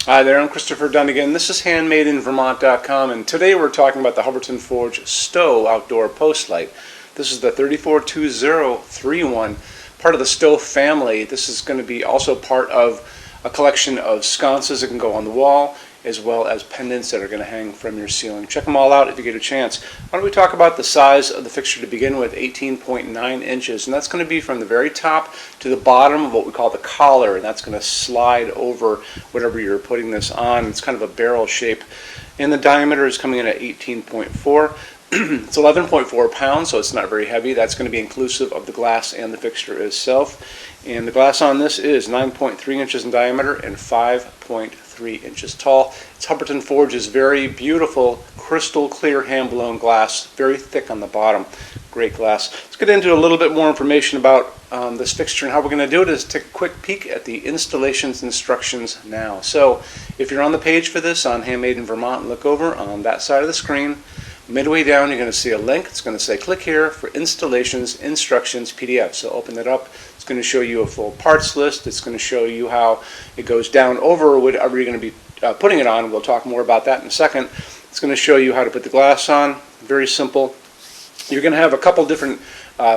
Hi there, I'm Christopher Dunnigan. This is HandmadeInVermont.com, and today we're talking about the Hubbardton Forge Stowe outdoor post light. This is the 342031, part of the Stowe family. This is going to be also part of a collection of sconces that can go on the wall, as well as pendants that are going to hang from your ceiling. Check them all out if you get a chance. Why don't we talk about the size of the fixture to begin with, 18.9 inches, and that's going to be from the very top to the bottom of what we call the collar, and that's going to slide over whatever you're putting this on. It's kind of a barrel shape, and the diameter is coming in at 18.4. It's 11.4 pounds, so it's not very heavy. That's going to be inclusive of the glass and the fixture itself. And the glass on this is 9.3 inches in diameter and 5.3 inches tall. It's Hubbardton Forge's very beautiful, crystal clear hand-blown glass, very thick on the bottom. Great glass. Let's get into a little bit more information about this fixture, and how we're going to do it is take a quick peek at the installations instructions now. So if you're on the page for this on Handmade in Vermont, look over on that side of the screen. Midway down, you're going to see a link. It's going to say click here for installations instructions PDF. So open it up. It's going to show you a full parts list. It's going to show you how it goes down over whatever you're going to be putting it on. We'll talk more about that in a second. It's going to show you how to put the glass on. Very simple. You're going to have a couple different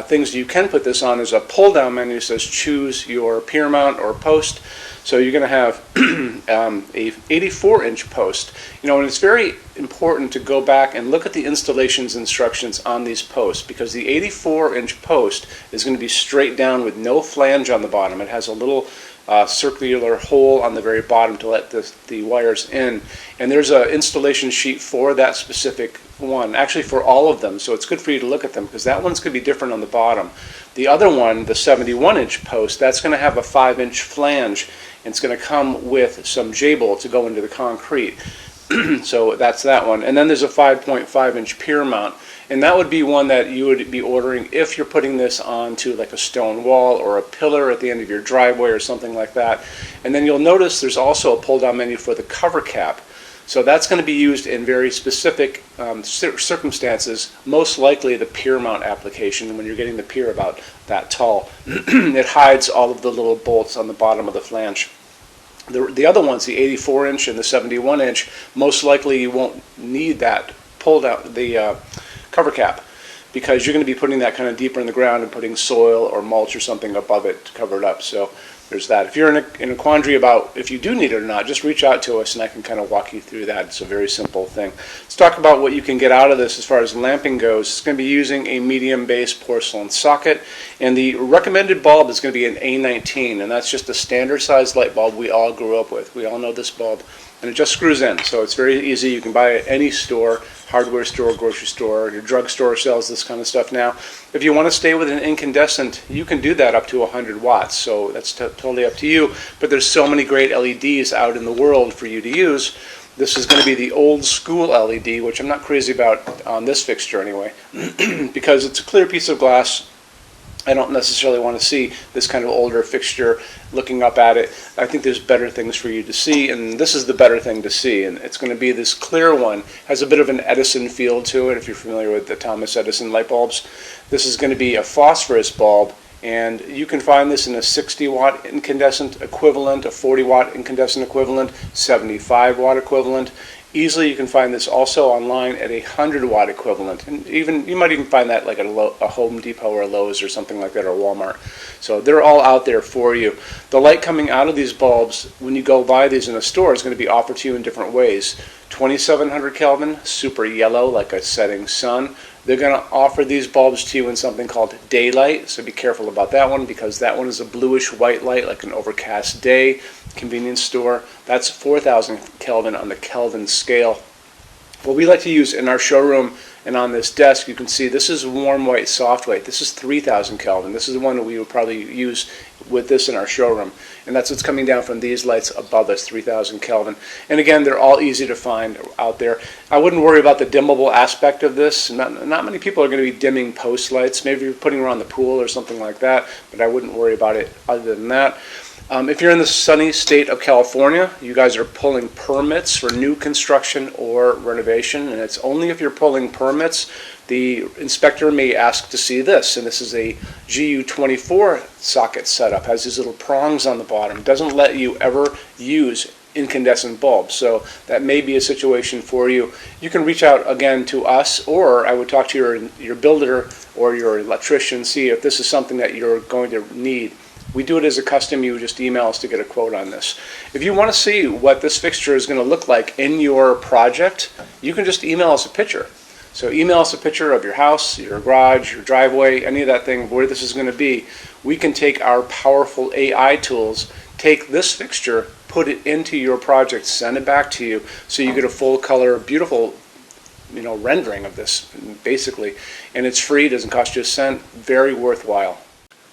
things you can put this on. There's a pull down menu that says choose your pier mount or post. So you're going to have a 84-inch post. You know, and it's very important to go back and look at the installations instructions on these posts, because the 84-inch post is going to be straight down with no flange on the bottom. It has a little circular hole on the very bottom to let the wires in, and there's an installation sheet for that specific one, actually for all of them, so it's good for you to look at them because that one's going to be different on the bottom. The other one, the 71-inch post, that's going to have a 5-inch flange, and it's going to come with some J-bolt to go into the concrete. So that's that one. And then there's a 5.5-inch pier mount, and that would be one that you would be ordering if you're putting this onto like a stone wall or a pillar at the end of your driveway or something like that. And then you'll notice there's also a pull-down menu for the cover cap. So that's going to be used in very specific circumstances, most likely the pier mount application when you're getting the pier about that tall. It hides all of the little bolts on the bottom of the flange. The other ones, the 84-inch and the 71-inch, most likely you won't need that pulled out, the cover cap, because you're going to be putting that kind of deeper in the ground and putting soil or mulch or something above it to cover it up. So there's that. If you're in a quandary about if you do need it or not, just reach out to us and I can kind of walk you through that. It's a very simple thing. Let's talk about what you can get out of this as far as lamping goes. It's going to be using a medium base porcelain socket, and the recommended bulb is going to be an A19, and that's just a standard size light bulb we all grew up with. We all know this bulb, and it just screws in, so it's very easy. You can buy it at any store, hardware store, grocery store. Your drugstore sells this kind of stuff now. If you want to stay with an incandescent, you can do that up to 100 watts, so that's totally up to you. But there's so many great LEDs out in the world for you to use. This is going to be the old school LED, which I'm not crazy about on this fixture anyway, because it's a clear piece of glass. I don't necessarily want to see this kind of older fixture looking up at it. I think there's better things for you to see, and this is the better thing to see. And it's going to be this clear one. Has a bit of an Edison feel to it, if you're familiar with the Thomas Edison light bulbs. This is going to be a phosphorus bulb, and you can find this in a 60-watt incandescent equivalent, a 40-watt incandescent equivalent, 75-watt equivalent. Easily you can find this also online at a 100-watt equivalent, and you might even find that like at a Home Depot or a Lowe's or something like that, or Walmart. So they're all out there for you. The light coming out of these bulbs when you go buy these in a store is going to be offered to you in different ways. 2700 Kelvin, super yellow like a setting sun. They're going to offer these bulbs to you in something called daylight, so be careful about that one, because that one is a bluish white light like an overcast day. Convenience store. That's 4000 Kelvin on the Kelvin scale. What we like to use in our showroom and on this desk, you can see this is warm white, soft white. This is 3000 Kelvin. This is the one that we would probably use with this in our showroom. And that's what's coming down from these lights above us, 3000 Kelvin. And again, they're all easy to find out there. I wouldn't worry about the dimmable aspect of this. Not many people are going to be dimming post lights. Maybe you're putting around the pool or something like that, but I wouldn't worry about it other than that. If you're in the sunny state of California, you guys are pulling permits for new construction or renovation, and it's only if you're pulling permits the inspector may ask to see this. And this is a GU24 socket setup. Has these little prongs on the bottom. Doesn't let you ever use incandescent bulbs. So that may be a situation for you. You can reach out again to us, or I would talk to your builder or your electrician, see if this is something that you're going to need. We do it as a custom. You just email us to get a quote on this. If you want to see what this fixture is going to look like in your project, you can just email us a picture. So email us a picture of your house, your garage, your driveway, any of that thing, where this is going to be. We can take our powerful AI tools, take this fixture, put it into your project, send it back to you, so you get a full color, beautiful, rendering of this, basically. And it's free, doesn't cost you a cent, very worthwhile.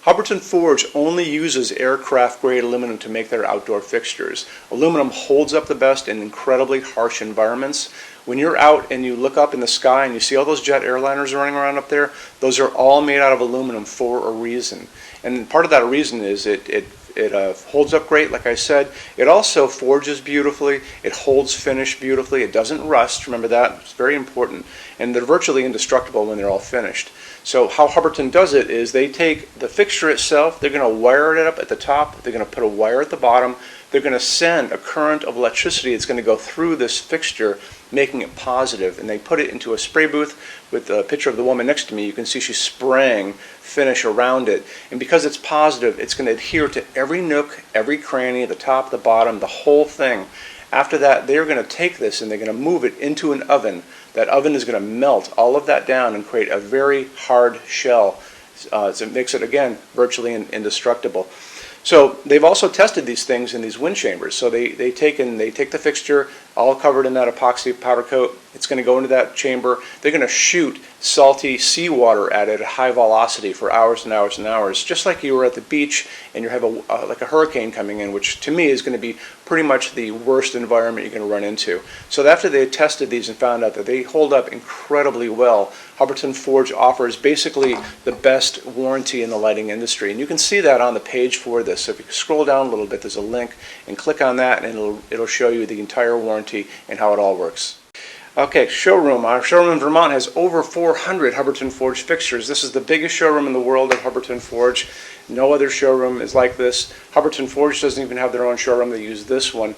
Hubbardton Forge only uses aircraft-grade aluminum to make their outdoor fixtures. Aluminum holds up the best in incredibly harsh environments. When you're out and you look up in the sky and you see all those jet airliners running around up there, those are all made out of aluminum for a reason. And part of that reason is it holds up great, like I said. It also forges beautifully. It holds finish beautifully. It doesn't rust. Remember that. It's very important. And they're virtually indestructible when they're all finished. So how Hubbardton does it is they take the fixture itself, they're going to wire it up at the top, they're going to put a wire at the bottom, they're going to send a current of electricity that's going to go through this fixture, making it positive, and they put it into a spray booth with a picture of the woman next to me. You can see she's spraying finish around it, and because it's positive, it's going to adhere to every nook, every cranny, the top, the bottom, the whole thing. After that, they're going to take this and they're going to move it into an oven. That oven is going to melt all of that down and create a very hard shell. So it makes it, again, virtually indestructible. So they've also tested these things in these wind chambers. So they take the fixture, all covered in that epoxy powder coat. It's going to go into that chamber. They're going to shoot salty seawater at it at high velocity for hours and hours and hours, just like you were at the beach and you have like a hurricane coming in, which to me is going to be pretty much the worst environment you're going to run into. So after they tested these and found out that they hold up incredibly well, Hubbardton Forge offers basically the best warranty in the lighting industry. And you can see that on the page for this. So if you scroll down a little bit, there's a link, and click on that, and it'll show you the entire warranty and how it all works. Okay, showroom. Our showroom in Vermont has over 400 Hubbardton Forge fixtures. This is the biggest showroom in the world at Hubbardton Forge. No other showroom is like this. Hubbardton Forge doesn't even have their own showroom. They use this one.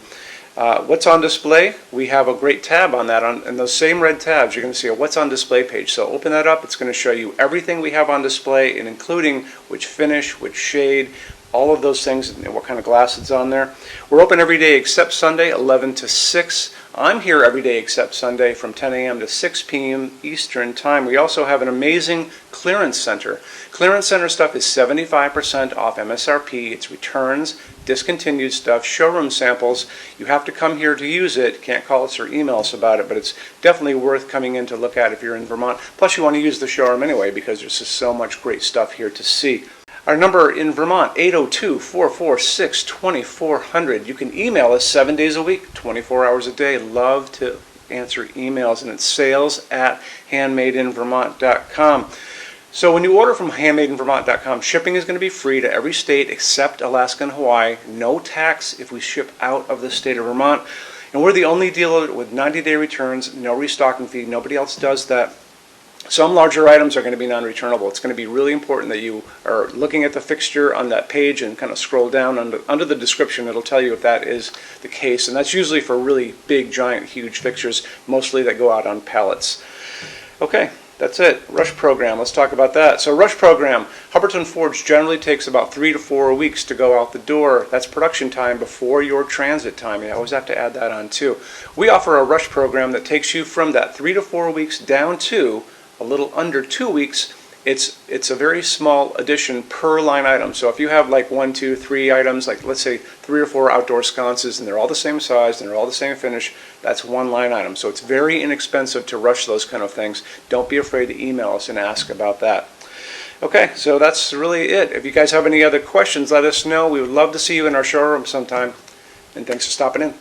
What's on display? We have a great tab on that. And those same red tabs, you're going to see a what's on display page. So open that up. It's going to show you everything we have on display, and including which finish, which shade, all of those things, and what kind of glass it's on there. We're open every day except Sunday, 11 to 6. I'm here every day except Sunday from 10 a.m. to 6 p.m. Eastern Time. We also have an amazing clearance center. Clearance center stuff is 75% off MSRP. It's returns, discontinued stuff, showroom samples. You have to come here to use it. Can't call us or email us about it, but it's definitely worth coming in to look at if you're in Vermont. Plus you want to use the showroom anyway because there's just so much great stuff here to see. Our number in Vermont, 802-446-2400. You can email us 7 days a week, 24 hours a day. Love to answer emails, and it's sales@HandmadeInVermont.com. So when you order from HandmadeInVermont.com, shipping is going to be free to every state except Alaska and Hawaii. No tax if we ship out of the state of Vermont. And we're the only dealer with 90-day returns, no restocking fee. Nobody else does that. Some larger items are going to be non-returnable. It's going to be really important that you are looking at the fixture on that page and kind of scroll down under the description. It'll tell you if that is the case. And that's usually for really big, giant, huge fixtures, mostly that go out on pallets. Okay, that's it. Rush program. Let's talk about that. So rush program, Hubbardton Forge generally takes about 3 to 4 weeks to go out the door. That's production time before your transit time. You always have to add that on too. We offer a rush program that takes you from that 3 to 4 weeks down to a little under 2 weeks. It's a very small addition per line item. So if you have like 1, 2, 3 items, like let's say 3 or 4 outdoor sconces, and they're all the same size and they're all the same finish, that's one line item. So it's very inexpensive to rush those kind of things. Don't be afraid to email us and ask about that. Okay, so that's really it. If you guys have any other questions, let us know. We would love to see you in our showroom sometime. And thanks for stopping in.